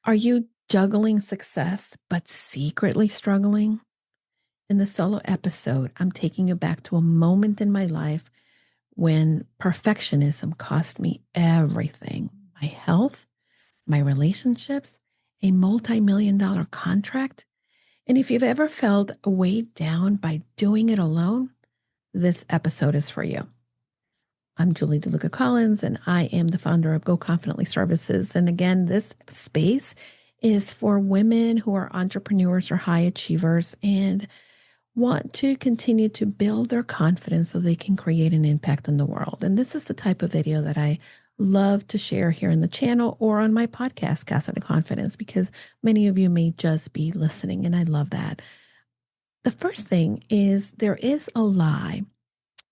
Are you juggling success but secretly struggling? In the solo episode, I'm taking you back to a moment in my life when perfectionism cost me everything: my health, my relationships, a multi-million-dollar contract. And if you've ever felt weighed down by doing it alone, this episode is for you. I'm Julie DeLucca-Collins, and I am the founder of Go Confidently Services. And again, this space is for women who are entrepreneurs or high achievers and want to continue to build their confidence so they can create an impact in the world. And this is the type of video that I love to share here in the channel or on my podcast, Casa de Confidence, because many of you may just be listening, and I love that. The first thing is there is a lie,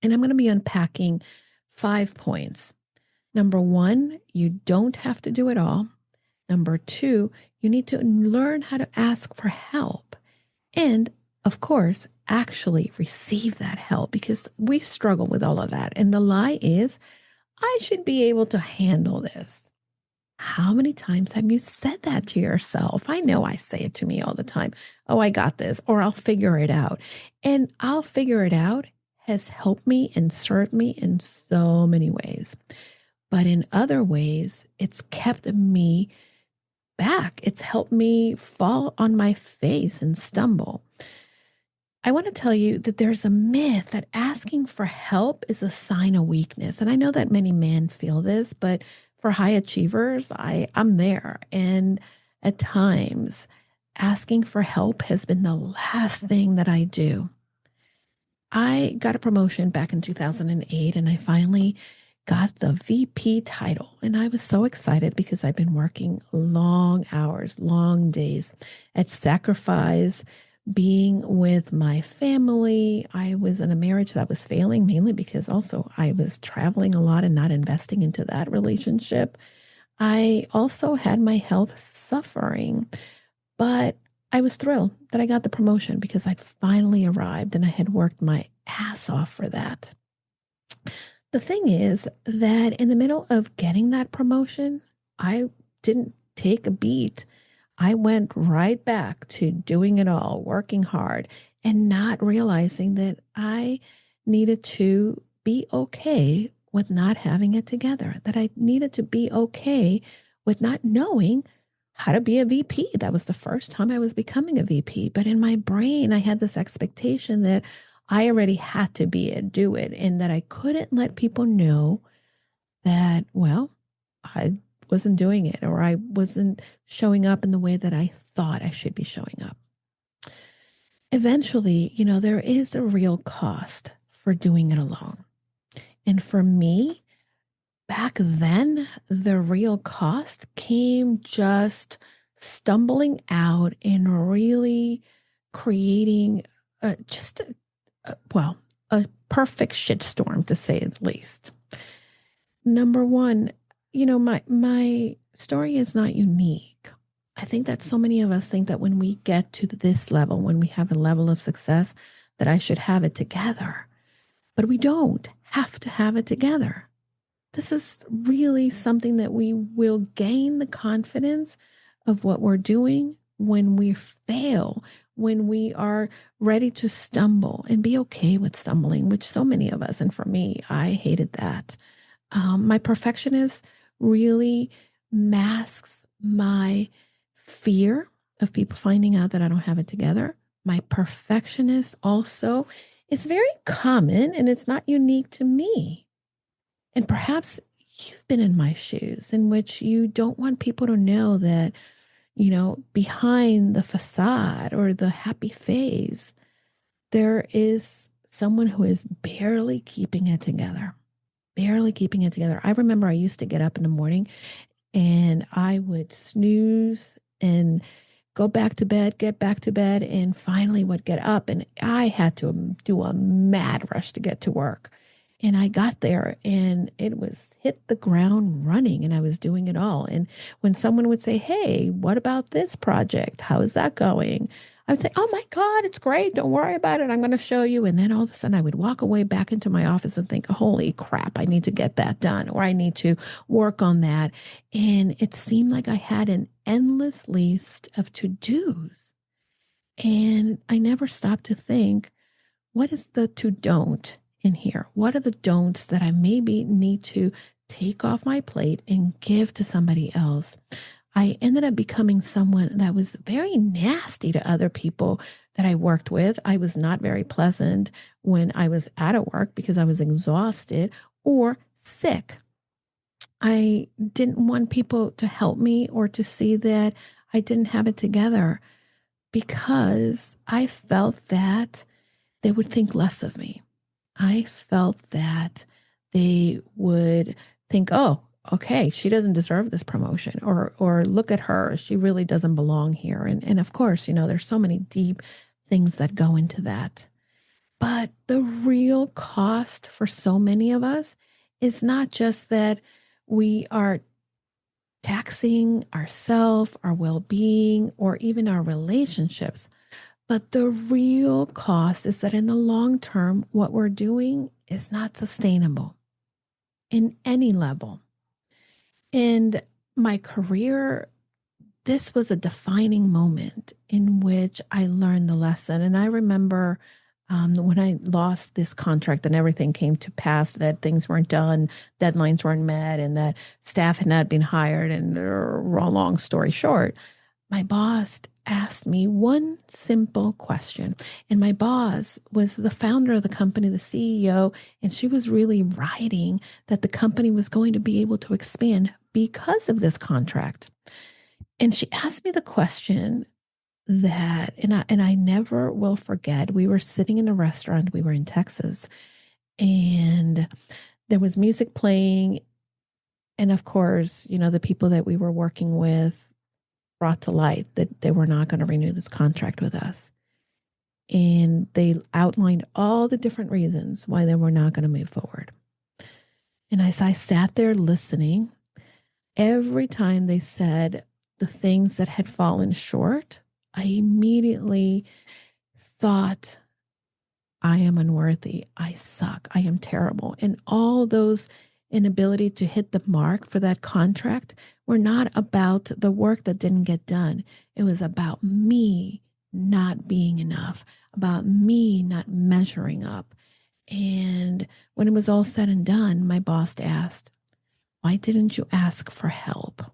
and I'm going to be unpacking 5 points. Number one, you don't have to do it all. Number two, you need to learn how to ask for help. And of course, actually receive that help, because we struggle with all of that. And the lie is, I should be able to handle this. How many times have you said that to yourself? I know I say it to me all the time. Oh, I got this, or I'll figure it out. And I'll figure it out has helped me and served me in so many ways. But in other ways, it's kept me back. It's helped me fall on my face and stumble. I want to tell you that there's a myth that asking for help is a sign of weakness. And I know that many men feel this, but for high achievers, I'm there. And at times, asking for help has been the last thing that I do. I got a promotion back in 2008, and I finally got the VP title. And I was so excited because I've been working long hours, long days at sacrifice, being with my family. I was in a marriage that was failing, mainly because also I was traveling a lot and not investing into that relationship. I also had my health suffering, but I was thrilled that I got the promotion because I'd finally arrived and I had worked my ass off for that. The thing is that in the middle of getting that promotion, I didn't take a beat. I went right back to doing it all, working hard, and not realizing that I needed to be okay with not having it together, that I needed to be okay with not knowing how to be a VP. That was the first time I was becoming a VP. But in my brain, I had this expectation that I already had to be it, do it, and that I couldn't let people know that, well, I wasn't doing it, or I wasn't showing up in the way that I thought I should be showing up. Eventually, there is a real cost for doing it alone. And for me, back then, the real cost came just stumbling out and really creating just a perfect shitstorm, to say the least. Number one, my story is not unique. I think that so many of us think that when we get to this level, when we have a level of success, that I should have it together. But we don't have to have it together. This is really something that we will gain the confidence of what we're doing when we fail, when we are ready to stumble, and be okay with stumbling, which so many of us, and for me, I hated that. My perfectionist really masks my fear of people finding out that I don't have it together. My perfectionist also is very common, and it's not unique to me. And perhaps you've been in my shoes, in which you don't want people to know that, behind the facade or the happy phase, there is someone who is barely keeping it together. Barely keeping it together. I remember I used to get up in the morning and I would snooze and go back to bed, get back to bed, and finally would get up. And I had to do a mad rush to get to work. And I got there and it was hit the ground running, and I was doing it all. And when someone would say, "Hey, what about this project? How is that going?" I would say, "Oh my God, it's great. Don't worry about it. I'm going to show you." And then all of a sudden I would walk away back into my office and think, "Holy crap, I need to get that done, or I need to work on that." And it seemed like I had an endless list of to-dos. And I never stopped to think, what is the to don't in here? What are the don'ts that I maybe need to take off my plate and give to somebody else? I ended up becoming someone that was very nasty to other people that I worked with. I was not very pleasant when I was out of work because I was exhausted or sick. I didn't want people to help me or to see that I didn't have it together because I felt that they would think less of me. I felt that they would think, "Oh, okay, she doesn't deserve this promotion," or "Look at her, she really doesn't belong here." And of course, there's so many deep things that go into that. But the real cost for so many of us is not just that we are taxing ourselves, our well-being, or even our relationships. But the real cost is that in the long term, what we're doing is not sustainable in any level. In my career, this was a defining moment in which I learned the lesson. And I remember when I lost this contract and everything came to pass, that things weren't done, deadlines weren't met, and that staff had not been hired. And long story short, my boss asked me one simple question. And my boss was the founder of the company, the CEO, and she was really writing that the company was going to be able to expand because of this contract. And she asked me the question and I never will forget. We were sitting in a restaurant. We were in Texas, and there was music playing. And of course, the people that we were working with brought to light that they were not going to renew this contract with us. And they outlined all the different reasons why they were not going to move forward. And as I sat there listening, every time they said the things that had fallen short, I immediately thought, I am unworthy. I suck. I am terrible. And all those inability to hit the mark for that contract were not about the work that didn't get done. It was about me not being enough, about me not measuring up. And when it was all said and done, my boss asked, "Why didn't you ask for help?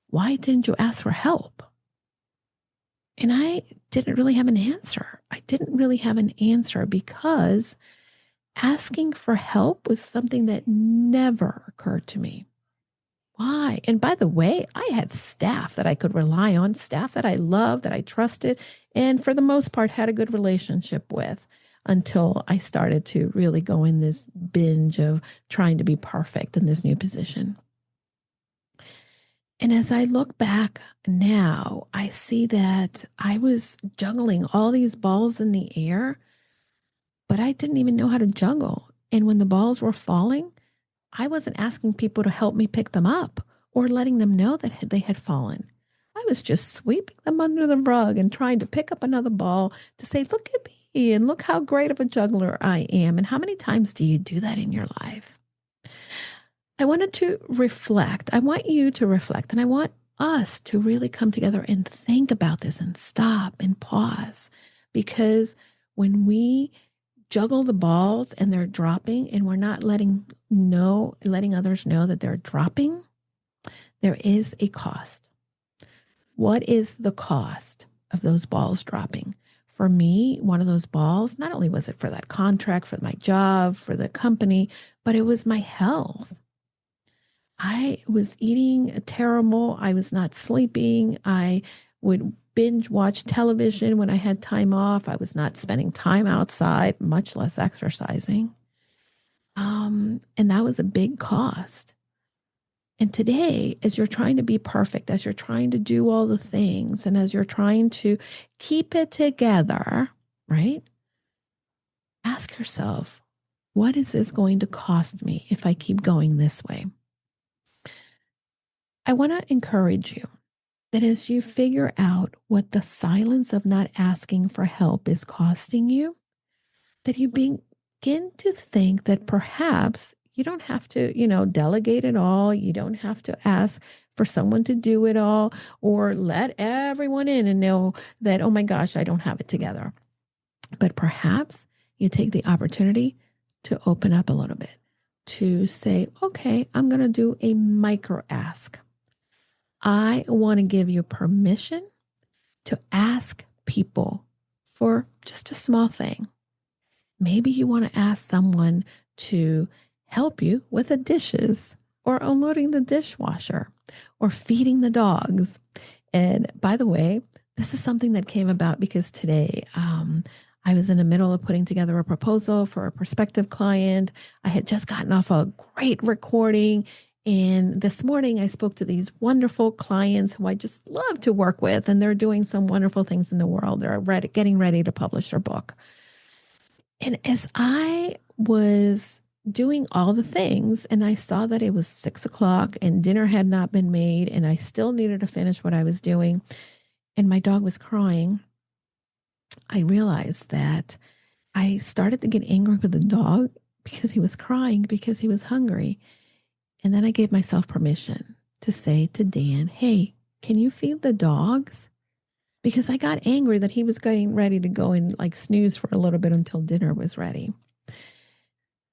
Why didn't you ask for help?" And I didn't really have an answer. I didn't really have an answer because asking for help was something that never occurred to me. Why? And by the way, I had staff that I could rely on, staff that I loved, that I trusted, and for the most part had a good relationship with until I started to really go in this binge of trying to be perfect in this new position. And as I look back now, I see that I was juggling all these balls in the air, but I didn't even know how to juggle. And when the balls were falling, I wasn't asking people to help me pick them up or letting them know that they had fallen. I was just sweeping them under the rug and trying to pick up another ball to say, "Look at me and look how great of a juggler I am." And how many times do you do that in your life? I wanted to reflect. I want you to reflect, and I want us to really come together and think about this and stop and pause. Because when we juggle the balls and they're dropping and we're not letting others know that they're dropping, there is a cost. What is the cost of those balls dropping? For me, one of those balls, not only was it for that contract, for my job, for the company, but it was my health. I was eating terrible. I was not sleeping. I would binge watch television when I had time off. I was not spending time outside, much less exercising. And that was a big cost. And today, as you're trying to be perfect, as you're trying to do all the things, and as you're trying to keep it together, right? Ask yourself, what is this going to cost me if I keep going this way? I want to encourage you. that as you figure out what the silence of not asking for help is costing you, that you begin to think that perhaps you don't have to, delegate it all. You don't have to ask for someone to do it all or let everyone in and know that, oh my gosh, I don't have it together. But perhaps you take the opportunity to open up a little bit, to say, okay, I'm going to do a micro ask. I want to give you permission to ask people for just a small thing. Maybe you want to ask someone to help you with the dishes or unloading the dishwasher or feeding the dogs. And by the way, this is something that came about because today I was in the middle of putting together a proposal for a prospective client. I had just gotten off a great recording. And this morning I spoke to these wonderful clients who I just love to work with. And they're doing some wonderful things in the world. They're getting ready to publish their book. And as I was doing all the things and I saw that it was 6 o'clock and dinner had not been made and I still needed to finish what I was doing and my dog was crying, I realized that I started to get angry with the dog because he was crying because he was hungry. And then I gave myself permission to say to Dan, hey, can you feed the dogs? Because I got angry that he was getting ready to go and like snooze for a little bit until dinner was ready.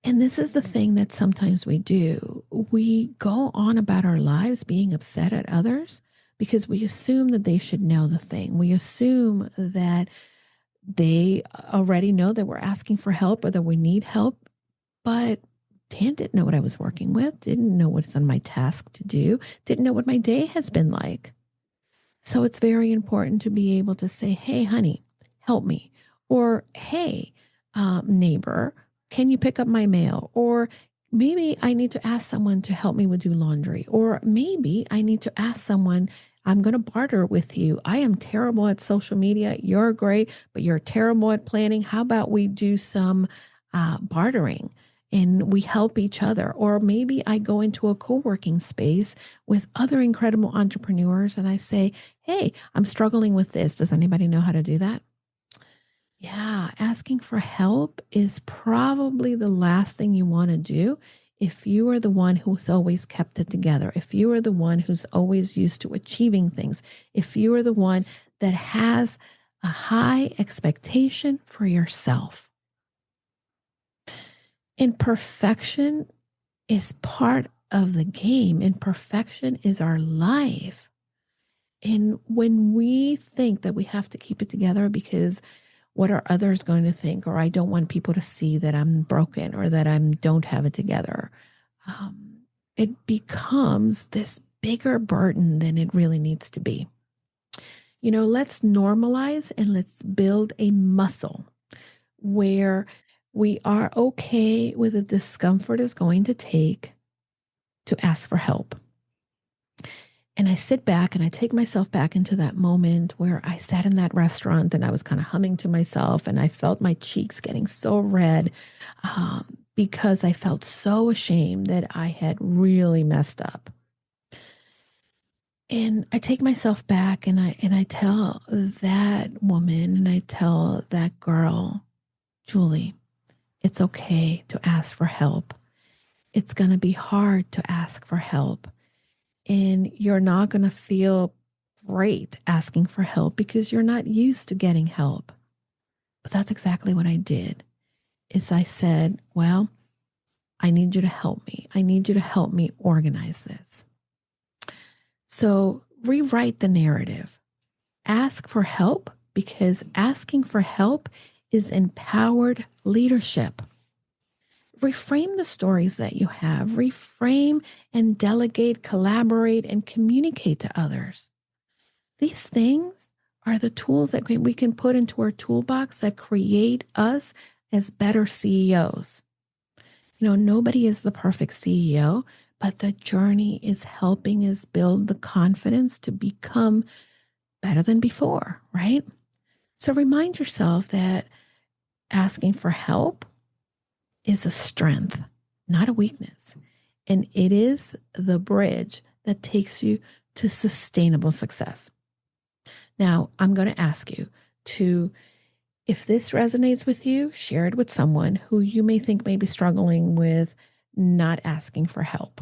And this is the thing that sometimes we do. We go on about our lives being upset at others because we assume that they should know the thing. We assume that they already know that we're asking for help or that we need help. But Dan didn't know what I was working with, didn't know what's on my task to do, didn't know what my day has been like. So it's very important to be able to say, hey, honey, help me. Or, hey, neighbor, can you pick up my mail? Or maybe I need to ask someone to help me with do laundry. Or maybe I need to ask someone, I'm going to barter with you. I am terrible at social media. You're great, but you're terrible at planning. How about we do some bartering? And we help each other. Or maybe I go into a co-working space with other incredible entrepreneurs and I say, hey, I'm struggling with this. Does anybody know how to do that? Yeah, asking for help is probably the last thing you want to do if you are the one who's always kept it together, if you are the one who's always used to achieving things, if you are the one that has a high expectation for yourself. Imperfection is part of the game. Imperfection is our life. And when we think that we have to keep it together because what are others going to think, or I don't want people to see that I'm broken or that I don't have it together, it becomes this bigger burden than it really needs to be. Let's normalize and let's build a muscle where we are okay with the discomfort it's going to take to ask for help. And I sit back and I take myself back into that moment where I sat in that restaurant and I was kind of humming to myself and I felt my cheeks getting so red because I felt so ashamed that I had really messed up. And I take myself back and I tell that woman and I tell that girl, Julie, it's okay to ask for help. It's going to be hard to ask for help. And you're not going to feel great asking for help because you're not used to getting help. But that's exactly what I did. Is I said, well, I need you to help me. I need you to help me organize this. So rewrite the narrative. Ask for help because asking for help is empowered leadership. Reframe the stories that you have. Reframe and delegate, collaborate, and communicate to others. These things are the tools that we can put into our toolbox that create us as better CEOs. Nobody is the perfect CEO, but the journey is helping us build the confidence to become better than before, right? So remind yourself that asking for help is a strength, not a weakness. And it is the bridge that takes you to sustainable success. Now, I'm going to ask you to, if this resonates with you, share it with someone who you may think may be struggling with not asking for help.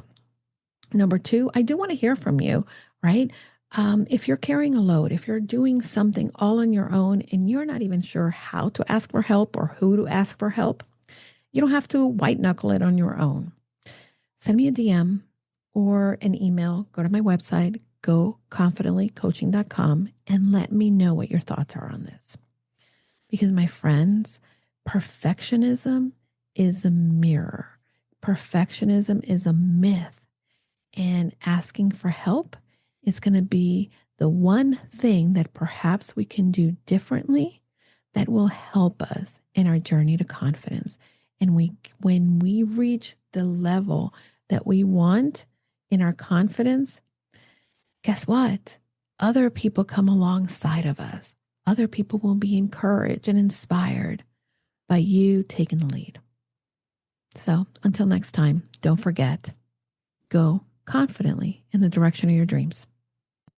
Number two, I do want to hear from you, right? If you're carrying a load, if you're doing something all on your own and you're not even sure how to ask for help or who to ask for help, you don't have to white knuckle it on your own. Send me a DM or an email. Go to my website, goconfidentlycoaching.com, and let me know what your thoughts are on this. Because my friends, perfectionism is a mirror. Perfectionism is a myth. And asking for help is going to be the one thing that perhaps we can do differently that will help us in our journey to confidence. And when we reach the level that we want in our confidence, guess what? Other people come alongside of us. Other people will be encouraged and inspired by you taking the lead. So until next time, don't forget, go confidently in the direction of your dreams.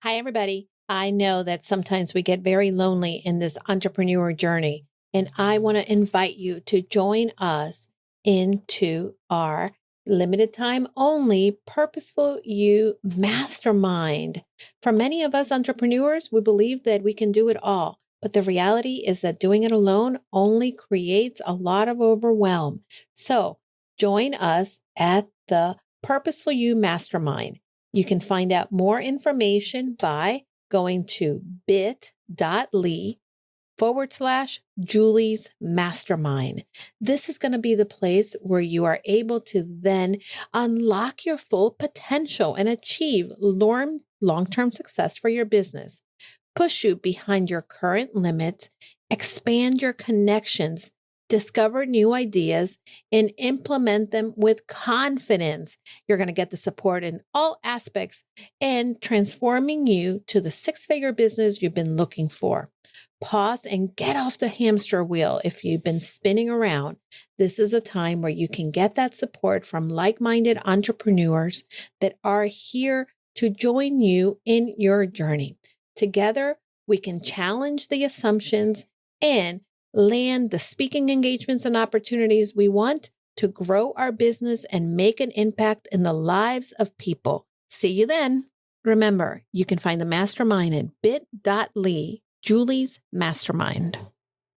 Hi, everybody. I know that sometimes we get very lonely in this entrepreneur journey, and I want to invite you to join us into our limited time only Purposeful You Mastermind. For many of us entrepreneurs, we believe that we can do it all, but the reality is that doing it alone only creates a lot of overwhelm. So join us at the Purposeful You Mastermind. You can find out more information by going to bit.ly/Julie's Mastermind. This is going to be the place where you are able to then unlock your full potential and achieve long-term success for your business. Push you behind your current limits, expand your connections, discover new ideas, and implement them with confidence. You're going to get the support in all aspects and transforming you to the six-figure business you've been looking for. Pause and get off the hamster wheel if you've been spinning around. This is a time where you can get that support from like-minded entrepreneurs that are here to join you in your journey. Together, we can challenge the assumptions and land the speaking engagements and opportunities we want to grow our business and make an impact in the lives of people. See you then. Remember, you can find the mastermind at bit.ly, Julie's Mastermind.